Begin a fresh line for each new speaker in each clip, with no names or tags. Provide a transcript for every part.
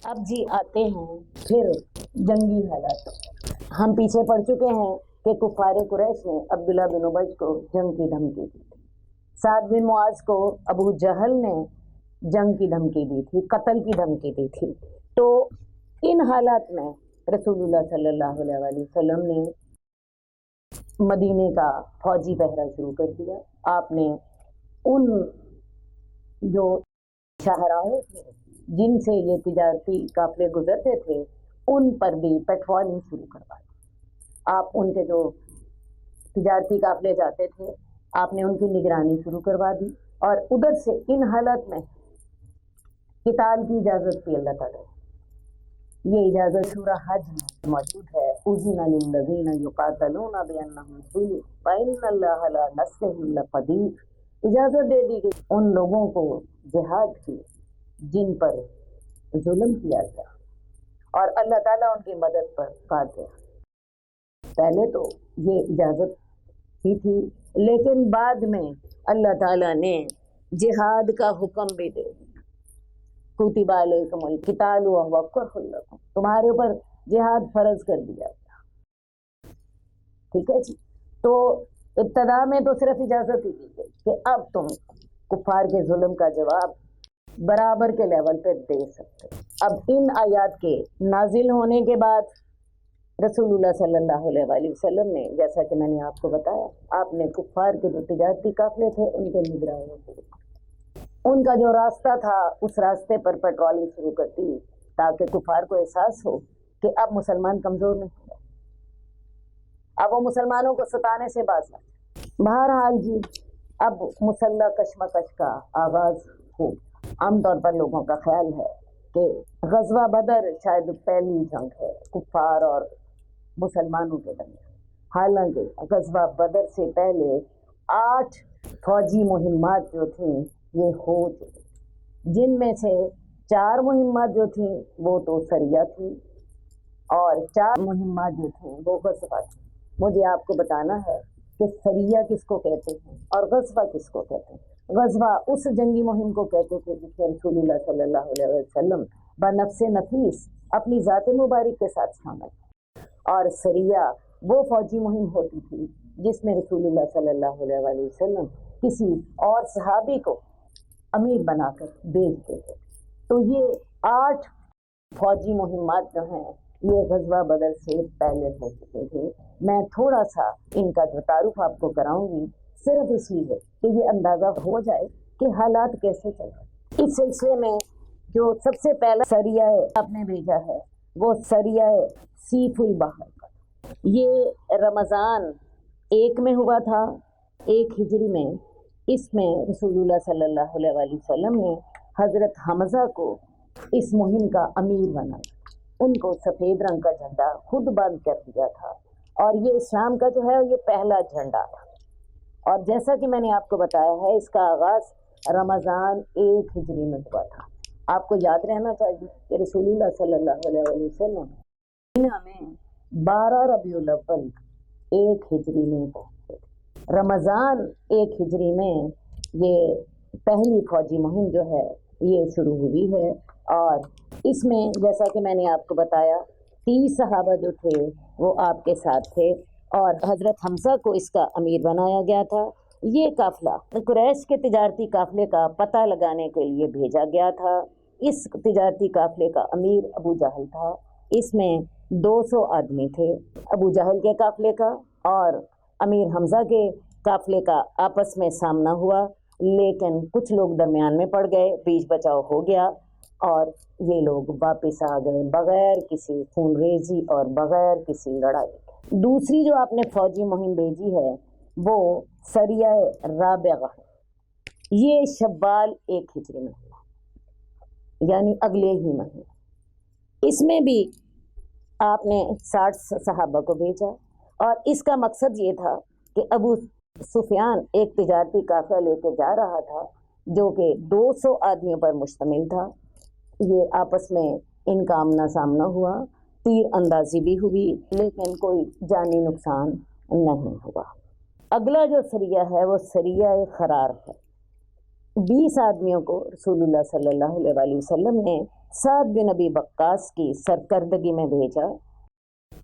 اب جی آتے ہیں پھر جنگی حالات۔ ہم پیچھے پڑ چکے ہیں کہ کفار قریش نے عبداللہ بن ابی کو جنگ کی دھمکی دی تھی، سعد بن معاذ کو ابو جہل نے جنگ کی دھمکی دی تھی، قتل کی دھمکی دی تھی۔ تو ان حالات میں رسول اللہ صلی اللہ علیہ وسلم نے مدینے کا فوجی پہرا شروع کر دیا۔ آپ نے ان جو شاہراہیں تھے جن سے یہ تجارتی قافلے گزرتے تھے ان پر بھی پیٹرولنگ شروع کروا دی۔ آپ ان کے جو تجارتی قافلے جاتے تھے آپ نے ان کی نگرانی شروع کروا دی، اور ادھر سے ان حالت میں قتال کی اجازت دی اللہ تعالیٰ۔ یہ اجازت سورہ حج میں موجود ہے، اذن للذین یقاتلون بانہم ظلموا وان اللہ علی نصرہم لقدیر۔ اجازت دے دی گئی ان لوگوں کو جہاد کی جن پر ظلم کیا گیا، اور اللہ تعالیٰ ان کی مدد پر قادر۔ پہلے تو یہ اجازت ہی تھی، لیکن بعد میں اللہ تعالیٰ نے جہاد کا حکم بھی دے دیا۔ کتب علیکم القتال وہو کرہ لکم، تمہارے اوپر جہاد فرض کر دیا گیا۔ ٹھیک ہے جی، تو ابتدا میں تو صرف اجازت ہی دی گئی کہ اب تم کفار کے ظلم کا جواب برابر کے لیول پہ دے سکتے۔ اب ان آیات کے نازل ہونے کے بعد رسول اللہ صلی اللہ علیہ وآلہ وسلم نے، جیسا کہ میں نے آپ کو بتایا، آپ نے کفار کے جو تجارتی قافلے تھے ان کے نگرانی شروع کی، ان کا جو راستہ تھا اس راستے پر پیٹرولنگ شروع کرتی، تاکہ کفار کو احساس ہو کہ اب مسلمان کمزور نہیں ہے، اب وہ مسلمانوں کو ستانے سے باز آ جائے۔ بہرحال جی، اب مسلح کشمکش کا آغاز ہو۔ عام طور پر لوگوں کا خیال ہے کہ غزوہ بدر شاید پہلی جنگ ہے کفار اور مسلمانوں کے درمیان، حالانکہ غزوہ بدر سے پہلے 8 فوجی مہمات جو تھیں یہ ہو چکی، جن میں سے 4 مہمات جو تھیں وہ تو سریہ تھی، اور 4 مہمات جو تھیں وہ غزوہ تھی۔ مجھے آپ کو بتانا ہے کہ سریہ کس کو کہتے ہیں اور غزوہ کس کو کہتے ہیں۔ غزوہ اس جنگی مہم کو کہتے تھے جس میں رسول اللہ صلی اللہ علیہ وسلم بنفس نفیس اپنی ذات مبارک کے ساتھ شامل تھے، اور سریہ وہ فوجی مہم ہوتی تھی جس میں رسول اللہ صلی اللہ علیہ وسلم کسی اور صحابی کو امیر بنا کر بھیجتے تھے۔ تو یہ 8 فوجی مہمات جو ہیں یہ غزوہ بدر سے پہلے ہو چکے تھے۔ میں تھوڑا سا ان کا جو تعارف آپ کو کراؤں گی صرف اس لیے کہ یہ اندازہ ہو جائے کہ حالات کیسے چل رہے۔ اس سلسلے میں جو سب سے پہلا سریہ آپ نے بھیجا ہے وہ سریہ سیف البحر کا، یہ رمضان 1 میں ہوا تھا، 1 ہجری میں۔ اس میں رسول اللہ صلی اللہ علیہ وآلہ وسلم نے حضرت حمزہ کو اس مہم کا امیر بنایا، ان کو سفید رنگ کا جھنڈا خود بند کر دیا تھا، اور یہ اسلام کا جو ہے یہ پہلا جھنڈا تھا۔ اور جیسا کہ میں نے آپ کو بتایا ہے اس کا آغاز رمضان 1 ہجری میں ہوا تھا۔ آپ کو یاد رہنا چاہیے کہ رسول اللہ صلی اللہ علیہ وآلہ وسلم مدینہ میں 12 ربیع الاول 1 ہجری میں پہنچے تھے۔ رمضان 1 ہجری میں یہ پہلی فوجی مہم جو ہے یہ شروع ہوئی ہے، اور اس میں جیسا کہ میں نے آپ کو بتایا 30 صحابہ جو تھے وہ آپ کے ساتھ تھے، اور حضرت حمزہ کو اس کا امیر بنایا گیا تھا۔ یہ قافلہ قریش کے تجارتی قافلے کا پتہ لگانے کے لیے بھیجا گیا تھا۔ اس تجارتی قافلے کا امیر ابو جہل تھا۔ اس میں 200 آدمی تھے ابو جہل کے قافلے کا، اور امیر حمزہ کے قافلے کا آپس میں سامنا ہوا، لیکن کچھ لوگ درمیان میں پڑ گئے، بیچ بچاؤ ہو گیا، اور یہ لوگ واپس آ گئے بغیر کسی خون ریزی اور بغیر کسی لڑائی کے۔ دوسری جو آپ نے فوجی مہم بھیجی ہے وہ سریہ رابغہ ہے، یہ شوال 1 ہجری میں ہوا، یعنی اگلے ہی مہینے۔ اس میں بھی آپ نے 60 صحابہ کو بھیجا، اور اس کا مقصد یہ تھا کہ ابو سفیان ایک تجارتی قافلہ لے کے جا رہا تھا جو کہ 200 آدمیوں پر مشتمل تھا۔ یہ آپس میں ان کا آمنا سامنا ہوا، تیر اندازی بھی ہوئی، لیکن کوئی جانی نقصان نہیں ہوا۔ اگلا جو سریہ ہے وہ سریہ خرار ہے، 20 آدمیوں کو رسول اللہ صلی اللہ علیہ وسلم نے سعد بن ابی وقاص کی سرکردگی میں بھیجا۔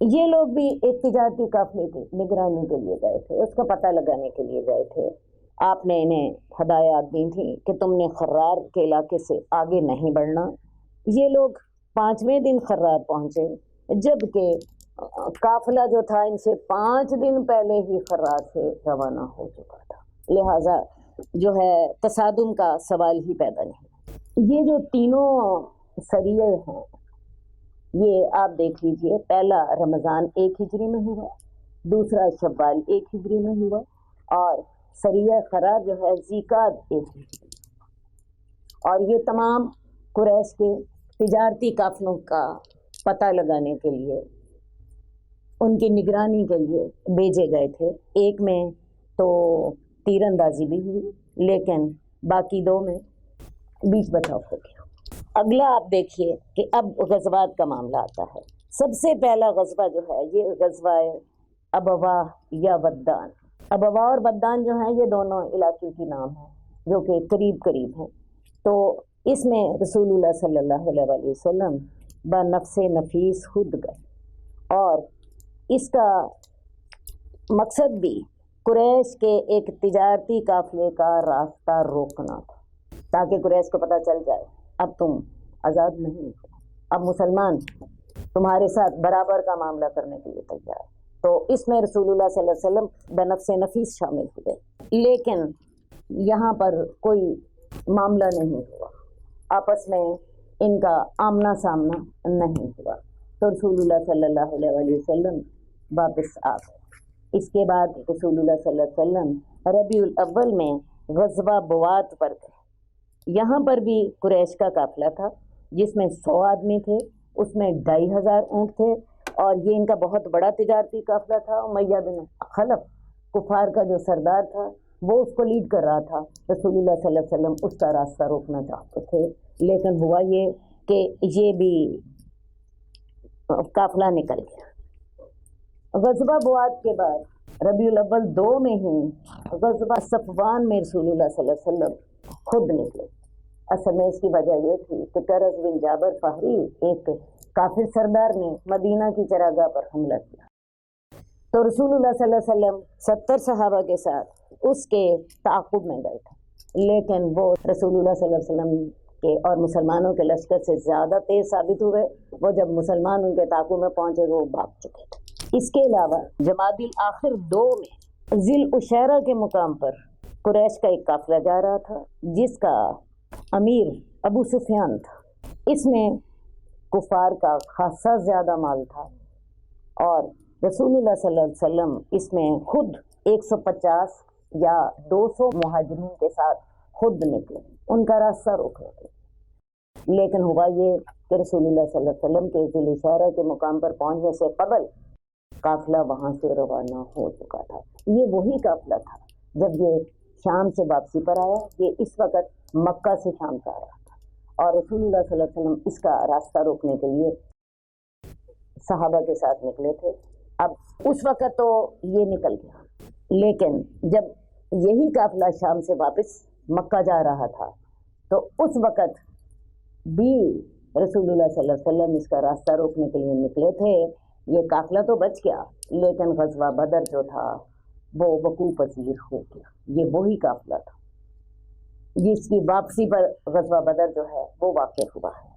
یہ لوگ بھی ایک تجارتی قافلے کی نگرانی کے لیے گئے تھے، اس کا پتہ لگانے کے لیے گئے تھے۔ آپ نے انہیں ہدایات دی تھیں کہ تم نے خرار کے علاقے سے آگے نہیں بڑھنا۔ یہ لوگ 5ویں دن خرار پہنچے، جبکہ قافلہ جو تھا ان سے 5 دن پہلے ہی خرار سے روانہ ہو چکا تھا، لہٰذا جو ہے تصادم کا سوال ہی پیدا نہیں۔ یہ جو تینوں سریے ہیں یہ آپ دیکھ لیجئے، پہلا رمضان 1 ہجری میں ہوا، دوسرا شوال 1 ہجری میں ہوا، اور سریہ خرار جو ہے ذیقعد 1 ہجری۔ اور یہ تمام قریش کے تجارتی قافلوں کا پتہ لگانے کے لیے، ان کی نگرانی کے لیے بھیجے گئے تھے۔ ایک میں تو تیر اندازی بھی ہوئی، لیکن باقی 2 میں بیچ بچاؤ ہو گیا۔ اگلا آپ دیکھیے کہ اب غزوات کا معاملہ آتا ہے۔ سب سے پہلا غزوہ جو ہے یہ غزوہ ابواء یا ودان۔ ابواء اور ودان جو ہیں یہ دونوں علاقے کی نام ہیں جو کہ قریب قریب ہیں۔ تو اس میں رسول اللہ صلی اللہ علیہ وسلم بنفس نفیس خود گئے، اور اس کا مقصد بھی قریش کے ایک تجارتی قافلے کا راستہ روکنا تھا، تاکہ قریش کو پتہ چل جائے اب تم آزاد نہیں ہو، اب مسلمان تمہارے ساتھ برابر کا معاملہ کرنے کے لیے تیار۔ تو اس میں رسول اللہ صلی اللہ علیہ وسلم بنفس نفیس شامل ہوئے، لیکن یہاں پر کوئی معاملہ نہیں ہوا، آپس میں ان کا آمنا سامنا نہیں ہوا، تو رسول اللہ صلی اللہ علیہ وسلم واپس آ گئے۔ اس کے بعد رسول اللہ صلی اللہ علیہ وسلم ربیع الاول میں غزوہ بوات پر گئے۔ یہاں پر بھی قریش کا قافلہ تھا جس میں 100 آدمی تھے، اس میں 2500 اونٹ تھے، اور یہ ان کا بہت بڑا تجارتی قافلہ تھا۔ امیہ بن خلف کفار کا جو سردار تھا وہ اس کو لیڈ کر رہا تھا۔ رسول اللہ صلی اللہ علیہ وسلم اس کا راستہ روکنا چاہتے تھے، لیکن ہوا یہ کہ یہ بھی قافلہ نکل گیا۔ غزوہ بوات کے بعد ربیع الاول 2 میں ہی غزوہ صفوان میں رسول اللہ صلی اللہ علیہ وسلم خود نکلے۔ اصل میں اس کی وجہ یہ تھی کہ کرز بن جابر فہری ایک کافر سردار نے مدینہ کی چراگاہ پر حملہ کیا، تو رسول اللہ صلی اللہ علیہ وسلم 70 صحابہ کے ساتھ اس کے تعاقب میں گئے تھے، لیکن وہ رسول اللہ صلی اللہ علیہ وسلم کے اور مسلمانوں کے لشکر سے زیادہ تیز ثابت ہوئے۔ وہ جب مسلمان ان کے تعاقب میں پہنچے وہ بھاگ چکے تھے۔ اس کے علاوہ جمادی الاخر 2 میں ذی العشیرہ کے مقام پر قریش کا ایک قافلہ جا رہا تھا جس کا امیر ابو سفیان تھا۔ اس میں کفار کا خاصا زیادہ مال تھا، اور رسول اللہ صلی اللہ علیہ وسلم اس میں خود 150 یا 200 مہاجرین کے ساتھ خود نکلے، ان کا راستہ روک رہے تھے۔ لیکن ہوا یہ کہ رسول اللہ صلی اللہ علیہ وسلم کے ذی العشیرہ کے مقام پر پہنچنے سے قبل قافلہ وہاں سے روانہ ہو چکا تھا۔ یہ وہی قافلہ تھا جب یہ شام سے واپسی پر آیا، یہ اس وقت مکہ سے شام سے آ رہا تھا، اور رسول اللہ صلی اللہ علیہ وسلم اس کا راستہ روکنے کے لیے صحابہ کے ساتھ نکلے تھے۔ اب اس وقت تو یہ نکل گیا، لیکن جب یہی قافلہ شام سے واپس مکہ جا رہا تھا تو اس وقت بھی رسول اللہ صلی اللہ علیہ وسلم اس کا راستہ روکنے کے لیے نکلے تھے۔ یہ قافلہ تو بچ گیا، لیکن غزوہ بدر جو تھا وہ وقوع پذیر ہو گیا۔ یہ وہی قافلہ تھا جس کی واپسی پر غزوہ بدر جو ہے وہ واقع ہوا ہے۔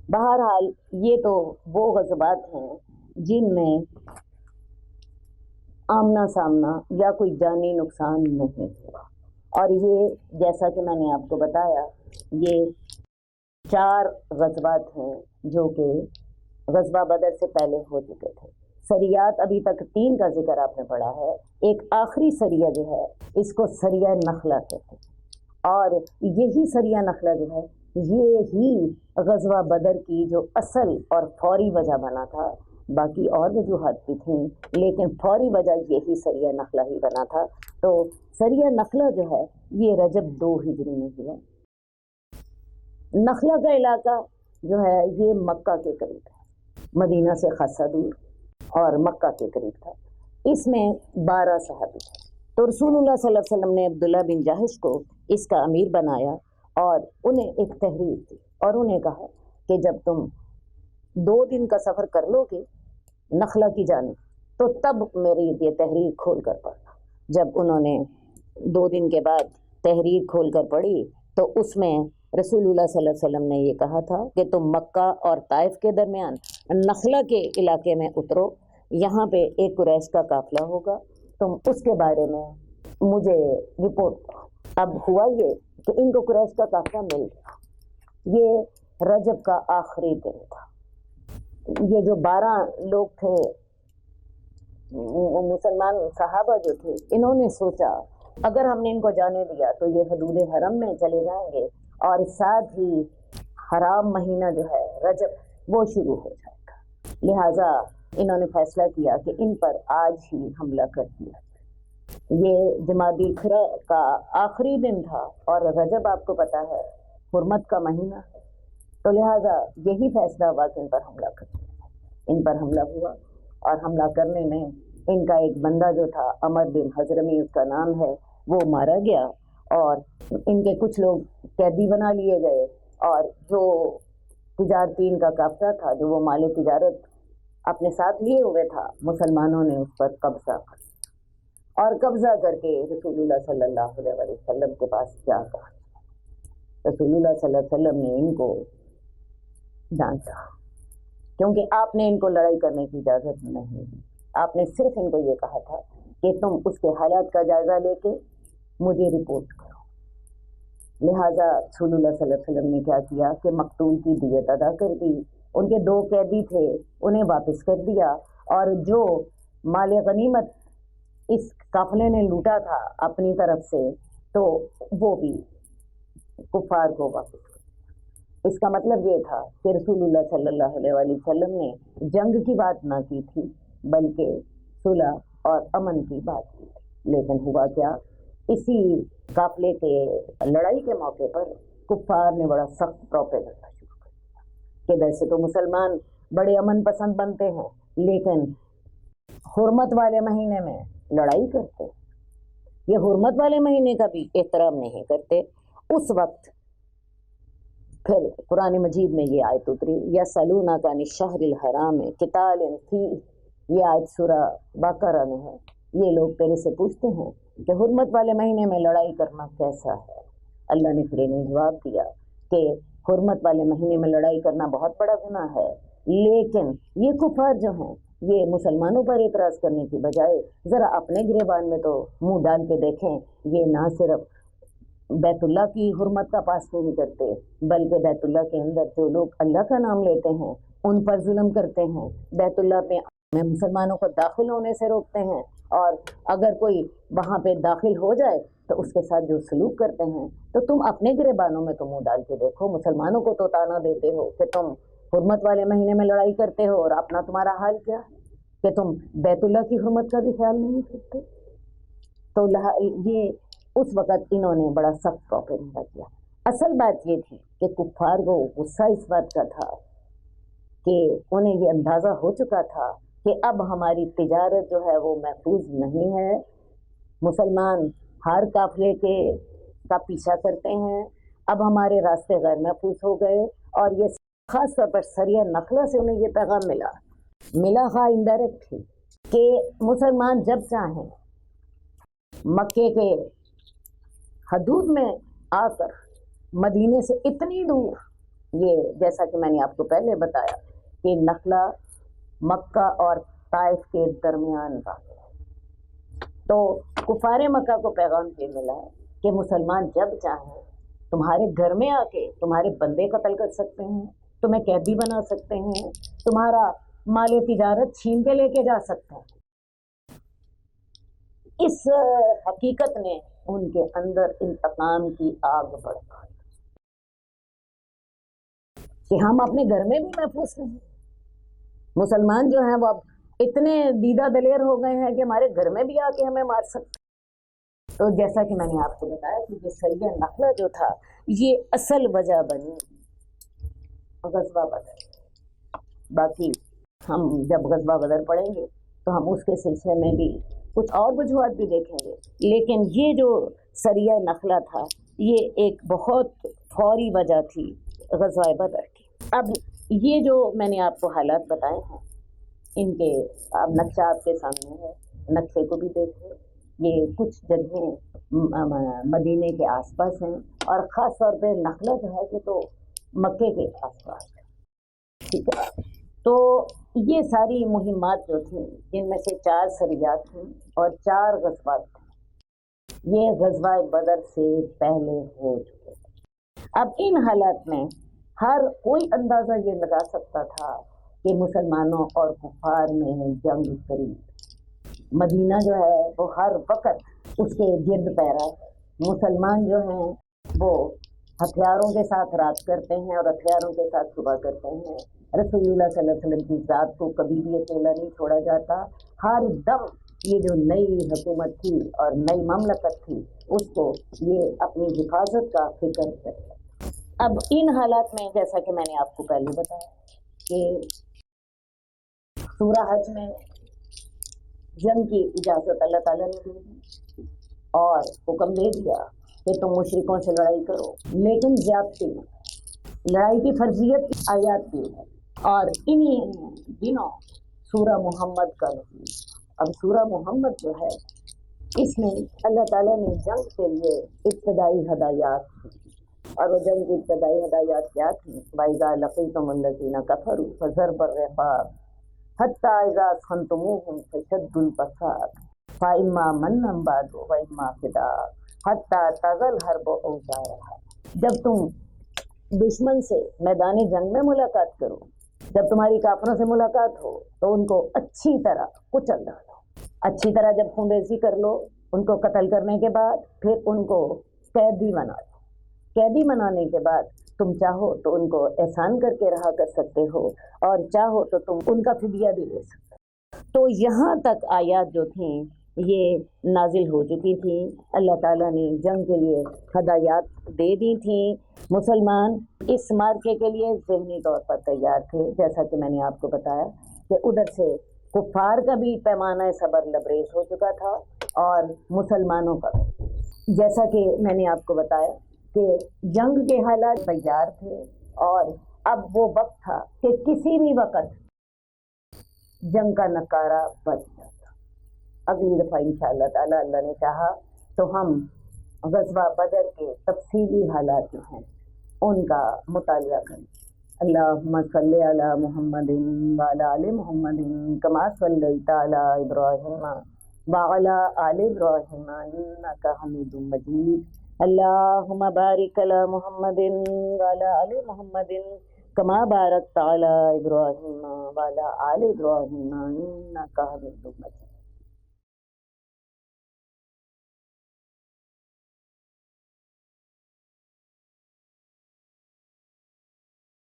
بہرحال یہ تو وہ غزوات ہیں جن میں آمنا سامنا یا کوئی جانی نقصان نہیں ہوا، اور یہ جیسا کہ میں نے آپ کو بتایا یہ 4 غزوات ہیں جو کہ غزوہ بدر سے پہلے ہو چکے تھے۔ سریات ابھی تک 3 کا ذکر آپ نے پڑھا ہے، ایک آخری سریہ جو ہے اس کو سریہ نخلہ کہتے ہیں، اور یہی سریہ نخلہ جو ہے یہ ہی غزوہ بدر کی جو اصل اور فوری وجہ بنا تھا۔ باقی اور وجوہات بھی تھیں، لیکن فوری وجہ یہی سریہ نخلہ ہی بنا تھا۔ تو سریہ نخلہ جو ہے یہ رجب 2 ہجری میں ہوا۔ نخلہ کا علاقہ جو ہے یہ مکہ کے قریب ہے، مدینہ سے خاصا دور اور مکہ کے قریب تھا۔ اس میں 12 صحابی تھے، تو رسول اللہ صلی اللہ علیہ وسلم نے عبداللہ بن جہش کو اس کا امیر بنایا اور انہیں ایک تحریر دی اور انہیں کہا کہ جب تم 2 دن کا سفر کر لو گے نخلا کی جانب تو تب میری یہ تحریر کھول کر پڑھنا۔ جب انہوں نے 2 دن کے بعد تحریر کھول کر پڑھی تو اس میں رسول اللہ صلی اللہ علیہ وسلم نے یہ کہا تھا کہ تم مکہ اور طائف کے درمیان نخلا کے علاقے میں اترو، یہاں پہ ایک قریش کا قافلہ ہوگا، تم اس کے بارے میں مجھے رپورٹ کرو۔ اب ہوا یہ کہ ان کو قریش کا قافلہ مل گیا۔ یہ رجب کا آخری دن تھا۔ یہ جو 12 لوگ تھے مسلمان صحابہ جو تھے، انہوں نے سوچا اگر ہم نے ان کو جانے دیا تو یہ حدود حرم میں چلے جائیں گے اور ساتھ ہی حرام مہینہ جو ہے رجب وہ شروع ہو جائے گا، لہٰذا انہوں نے فیصلہ کیا کہ ان پر آج ہی حملہ کر دیا جائے۔ یہ جمادی الاخرہ کا آخری دن تھا اور رجب آپ کو پتہ ہے حرمت کا مہینہ ہے، تو لہٰذا یہی فیصلہ ہوا کہ ان پر حملہ کر دیا جائے۔ ان پر حملہ ہوا اور حملہ کرنے میں ان کا ایک بندہ جو تھا عمر بن حضرمی اس کا نام ہے، وہ مارا گیا اور ان کے کچھ لوگ قیدی بنا لیے گئے، اور جو تجارتی ان کا قافلہ تھا جو وہ مال تجارت اپنے ساتھ لیے ہوئے تھا، مسلمانوں نے اس پر قبضہ کر اور قبضہ کر کے رسول اللہ صلی اللہ علیہ وسلم کے پاس جا کر رسول اللہ صلی اللہ علیہ وسلم نے ان کو ڈانٹا، کیونکہ آپ نے ان کو لڑائی کرنے کی اجازت نہیں دی۔ آپ نے صرف ان کو یہ کہا تھا کہ تم اس کے حالات کا جائزہ لے کے مجھے رپورٹ کرو۔ لہٰذا رسول اللہ صلی اللہ علیہ وسلم نے کیا کیا کہ مقتول کی دیت ادا کر دی، ان کے 2 قیدی تھے انہیں واپس کر دیا، اور جو مال غنیمت اس قافلے نے لوٹا تھا اپنی طرف سے تو وہ بھی کفار کو واپس کر دیا۔ اس کا مطلب یہ تھا کہ رسول اللہ صلی اللہ علیہ وسلم نے جنگ کی بات نہ کی تھی بلکہ صلح اور امن کی بات کی تھی۔ لیکن ہوا کیا، اسی قافلے کے لڑائی کے موقع پر کفار نے بڑا سخت پروپیگنڈا شروع کر دیا کہ ویسے تو مسلمان بڑے امن پسند بنتے ہیں لیکن حرمت والے مہینے میں لڑائی کرتے ہیں، یہ حرمت والے مہینے کا بھی احترام نہیں کرتے۔ اس وقت پھر قرآن مجید میں یہ آیت اتری، یسألونک عن الشہر الحرام قتال فیہ، یہ آیت سورہ بقرہ میں ہے۔ یہ لوگ تیرے سے پوچھتے ہیں کہ حرمت والے مہینے میں لڑائی کرنا کیسا ہے؟ اللہ نے پھر انہیں جواب دیا کہ حرمت والے مہینے میں لڑائی کرنا بہت بڑا گناہ ہے، لیکن یہ کفار جو ہیں یہ مسلمانوں پر اعتراض کرنے کی بجائے ذرا اپنے گریبان میں تو منہ ڈال کے دیکھیں، یہ نہ صرف بیت اللہ کی حرمت کا پاس نہیں کرتے بلکہ بیت اللہ کے اندر جو لوگ اللہ کا نام لیتے ہیں ان پر ظلم کرتے ہیں، بیت اللہ میں مسلمانوں کو داخل ہونے سے روکتے ہیں، اور اگر کوئی وہاں پہ داخل ہو جائے تو اس کے ساتھ جو سلوک کرتے ہیں، تو تم اپنے گریبانوں میں تو منہ ڈال کے دیکھو، مسلمانوں کو تو تانا دیتے ہو کہ تم حرمت والے مہینے میں لڑائی کرتے ہو اور اپنا تمہارا حال کیا ہے کہ تم بیت اللہ کی حرمت کا بھی خیال نہیں کرتے۔ تو یہ اس وقت انہوں نے بڑا سخت پروپیگنڈا کیا۔ اصل بات یہ تھی کہ کفار کو غصہ اس بات کا تھا کہ انہیں یہ اندازہ ہو چکا تھا کہ اب ہماری تجارت جو ہے وہ محفوظ نہیں ہے، مسلمان ہر قافلے کا پیچھا کرتے ہیں، اب ہمارے راستے غیر محفوظ ہو گئے، اور یہ خاص طور پر سریہ نخلہ سے انہیں یہ پیغام ملا خواہ انڈائریکٹ ہی کہ مسلمان جب چاہیں مکے کے حدود میں آ کر مدینے سے اتنی دور، یہ جیسا کہ میں نے آپ کو پہلے بتایا کہ نخلہ مکہ اور طائف کے درمیان واقع ہے، تو کفار مکہ کو پیغام یہ ملا کہ مسلمان جب چاہیں تمہارے گھر میں آ کے تمہارے بندے قتل کر سکتے ہیں، تمہیں قیدی بنا سکتے ہیں، تمہارا مال تجارت چھین کے لے کے جا سکتے ہیں۔ اس حقیقت نے ان کے اندر انتقام کی آگ بڑھا کہ ہم اپنے گھر میں بھی محفوظ نہیں، مسلمان جو ہیں وہ اب اتنے دیدہ دلیر ہو گئے ہیں کہ ہمارے گھر میں بھی آ کے ہمیں مار سکتے۔ تو جیسا کہ میں نے آپ کو بتایا کہ یہ سریہ نخلہ جو تھا یہ اصل وجہ بنی غزوہ بدر۔ باقی ہم جب غزوہ بدر پڑھیں گے تو ہم اس کے سلسلے میں بھی کچھ اور وجوہات بھی دیکھیں گے، لیکن یہ جو سریہ نخلہ تھا یہ ایک بہت فوری وجہ تھی غزوہ بدر کی۔ اب یہ جو میں نے آپ کو حالات بتائے ہیں ان کے اب نقشہ آپ کے سامنے ہے، نقشے کو بھی دیکھیں۔ یہ کچھ جگہیں مدینے کے آس پاس ہیں اور خاص طور پہ نخلہ جو ہے یہ تو مکے کے آس پاس ہے، ٹھیک ہے۔ تو یہ ساری مہمات جو تھیں جن میں سے 4 سریات تھیں اور 4 غزوات تھے، یہ غزوہ بدر سے پہلے ہو چکے تھے۔ اب ان حالات میں ہر کوئی اندازہ یہ لگا سکتا تھا کہ مسلمانوں اور کفار میں جنگ قریب، مدینہ جو ہے وہ ہر وقت اس کے گرد پیرا ہے، مسلمان جو ہیں وہ ہتھیاروں کے ساتھ رات کرتے ہیں اور ہتھیاروں کے ساتھ صبح کرتے ہیں۔ رسول اللہ صلی اللہ علیہ وسلم کی ذات کو کبھی بھی اکیلا نہیں چھوڑا جاتا، ہر دم یہ جو نئی حکومت تھی اور نئی مملکت تھی اس کو یہ اپنی حفاظت کا فکر کرتا۔ اب ان حالات میں جیسا کہ میں نے آپ کو پہلے بتایا کہ سورہ حج میں جنگ کی اجازت اللہ تعالیٰ نے دی دی اور حکم دے دیا کہ تم مشرکوں سے لڑائی کرو، لیکن زیادتی میں لڑائی کی فرضیت آیات کی ہے۔ اور انہی دنوں سورہ محمد کا نزول۔ اب سورہ محمد جو ہے اس میں اللہ تعالیٰ نے جنگ کے لیے ابتدائی ہدایات دی، اور وہ جنگ کی ابتدائی ہدایات کیا تھیں؟ وَإِذَا لَقِيتُمُ الَّذِينَ كَفَرُوا فَضَرْبَ الرِّقَابِ حَتَّىٰ إِذَا أَثْخَنْتُمُوهُمْ فَشَدُّوا الْوَثَاقَ فَإِمَّا مَنًّا بَعْدُ وَإِمَّا فِدَاءً حَتَّىٰ تَضَعَ الْحَرْبُ أَوْزَارَهَا۔ جب تم دشمن سے میدان جنگ میں ملاقات کرو، جب تمہاری کافروں سے ملاقات ہو تو ان کو اچھی طرح کچل ڈالو، اچھی طرح جب خون ریزی کر لو، ان کو قتل کرنے کے بعد پھر ان کو قیدی بنا لو، قیدی بنانے کے بعد تم چاہو تو ان کو احسان کر کے رہا کر سکتے ہو اور چاہو تو تم ان کا فدیہ بھی لے سکتے ہو۔ تو یہاں تک آیات جو تھیں یہ نازل ہو چکی تھیں، اللہ تعالیٰ نے جنگ کے لیے ہدایات دے دی تھیں، مسلمان اس مارکے کے لیے ذہنی طور پر تیار تھے۔ جیسا کہ میں نے آپ کو بتایا کہ ادھر سے کفار کا بھی پیمانہ صبر لبریز ہو چکا تھا اور مسلمانوں کا بھی، جیسا کہ میں نے آپ کو بتایا کہ جنگ کے حالات تیار تھے اور اب وہ وقت تھا کہ کسی بھی وقت جنگ کا نکارہ بج جاتا۔ اگلی دفعہ انشاءاللہ تعالی اللہ نے چاہا تو ہم غزوہ بدر کے تفصیلی حالات جو ہیں ان کا مطالعہ کریں۔ اللہم صلی علی محمد وعلی آل محمد کما صلیت علی ابراہیم وعلی آل ابراہیم انک حمید مجید۔ اللہم بارک علی محمد وعلی آل محمد کما بارکت علی ابراہیم وعلی آل ابراہیم انک حمید مجید۔